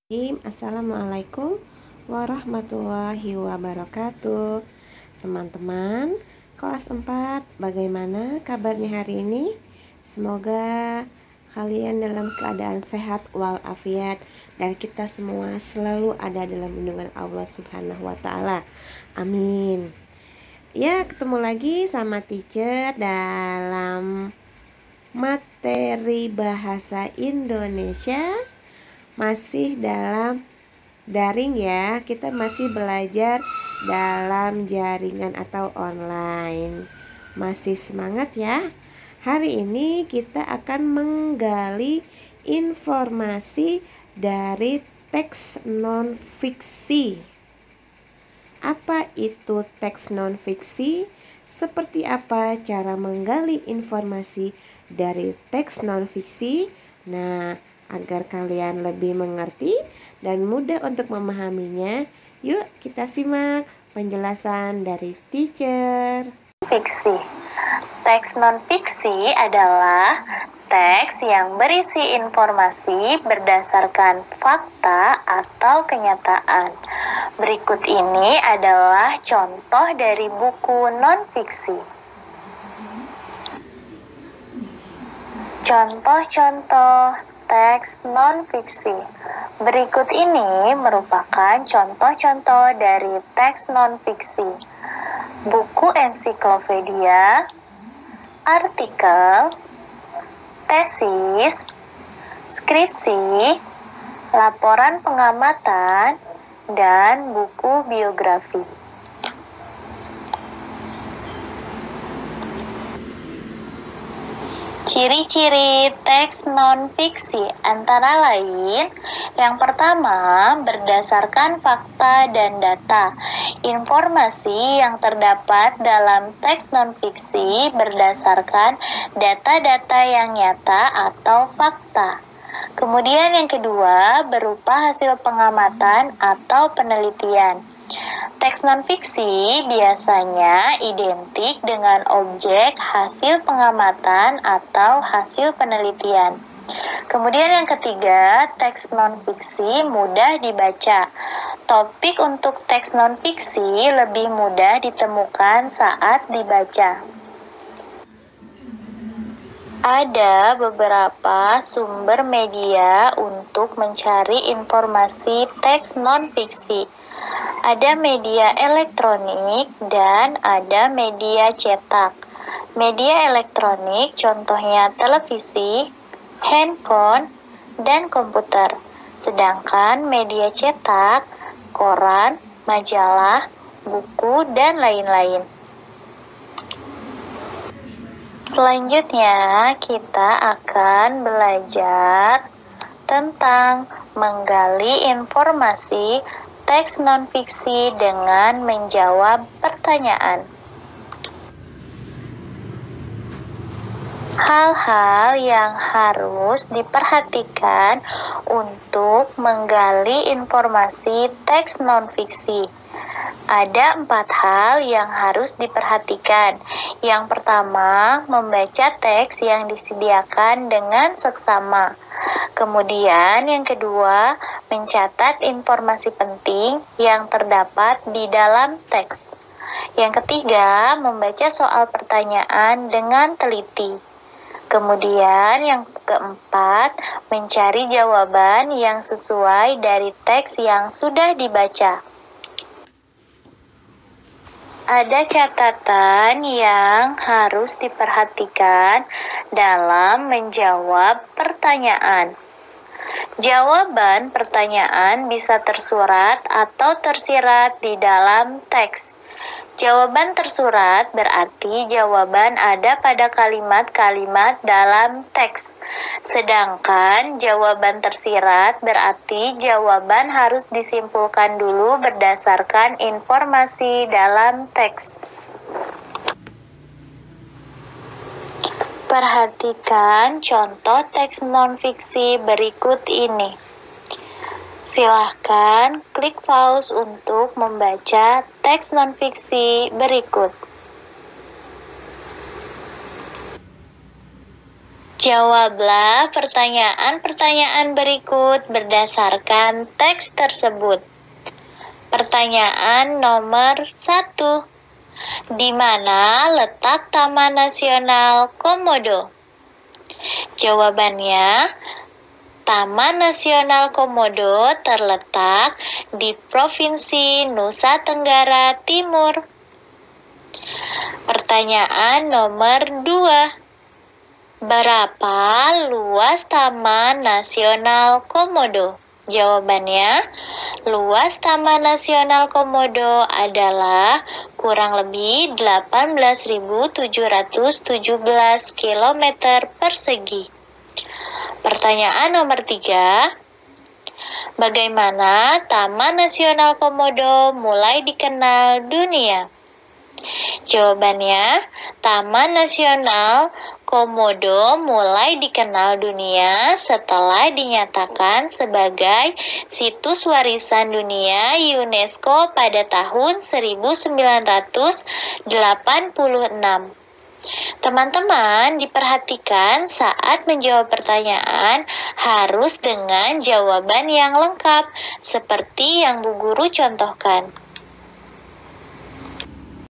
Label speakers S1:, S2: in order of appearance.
S1: Assalamualaikum warahmatullahi wabarakatuh. Teman-teman kelas 4, bagaimana kabarnya hari ini? Semoga kalian dalam keadaan sehat walafiat dan kita semua selalu ada dalam lindungan Allah Subhanahu wa taala. Amin. Ya, ketemu lagi sama teacher dalam materi bahasa Indonesia. Masih dalam daring ya, kita masih belajar dalam jaringan atau online. Masih semangat ya. Hari ini kita akan menggali informasi dari teks non-fiksi. Apa itu teks non-fiksi? Seperti apa cara menggali informasi dari teks non-fiksi? Nah, agar kalian lebih mengerti dan mudah untuk memahaminya, yuk kita simak penjelasan dari teacher.
S2: Fiksi. Teks non-fiksi adalah teks yang berisi informasi berdasarkan fakta atau kenyataan. Berikut ini adalah contoh dari buku non-fiksi. Contoh-contoh teks non-fiksi. Berikut ini merupakan contoh-contoh dari teks non-fiksi. Buku ensiklopedia, artikel, tesis, skripsi, laporan pengamatan, dan buku biografi. Ciri-ciri teks non-fiksi antara lain, yang pertama, berdasarkan fakta dan data. Informasi yang terdapat dalam teks non-fiksi berdasarkan data-data yang nyata atau fakta. Kemudian yang kedua, berupa hasil pengamatan atau penelitian. Teks non-fiksi biasanya identik dengan objek hasil pengamatan atau hasil penelitian. Kemudian yang ketiga, teks non-fiksi mudah dibaca. Topik untuk teks non-fiksi lebih mudah ditemukan saat dibaca. Ada beberapa sumber media untuk mencari informasi teks non-fiksi. Ada media elektronik dan ada media cetak. Media elektronik contohnya televisi, handphone, dan komputer. Sedangkan media cetak, koran, majalah, buku, dan lain-lain. Selanjutnya, kita akan belajar tentang menggali informasi teks non-fiksi dengan menjawab pertanyaan. Hal-hal yang harus diperhatikan untuk menggali informasi teks non-fiksi. Ada 4 hal yang harus diperhatikan. Yang pertama, membaca teks yang disediakan dengan seksama. Kemudian yang kedua, mencatat informasi penting yang terdapat di dalam teks. Yang ketiga, membaca soal pertanyaan dengan teliti. Kemudian yang keempat, mencari jawaban yang sesuai dari teks yang sudah dibaca. Ada catatan yang harus diperhatikan dalam menjawab pertanyaan. Jawaban pertanyaan bisa tersurat atau tersirat di dalam teks. Jawaban tersurat berarti jawaban ada pada kalimat-kalimat dalam teks. Sedangkan jawaban tersirat berarti jawaban harus disimpulkan dulu berdasarkan informasi dalam teks. Perhatikan contoh teks non-fiksi berikut ini. Silahkan klik pause untuk membaca teks non-fiksi berikut. Jawablah pertanyaan-pertanyaan berikut berdasarkan teks tersebut. Pertanyaan nomor 1. Di mana letak Taman Nasional Komodo? Jawabannya, Taman Nasional Komodo terletak di Provinsi Nusa Tenggara Timur. Pertanyaan nomor 2. Berapa luas Taman Nasional Komodo? Jawabannya, luas Taman Nasional Komodo adalah kurang lebih 18.717 km persegi. Pertanyaan nomor 3. Bagaimana Taman Nasional Komodo mulai dikenal dunia? Jawabannya, Taman Nasional Komodo mulai dikenal dunia setelah dinyatakan sebagai situs warisan dunia UNESCO pada tahun 1986. Teman-teman, diperhatikan saat menjawab pertanyaan harus dengan jawaban yang lengkap, seperti yang Bu Guru contohkan.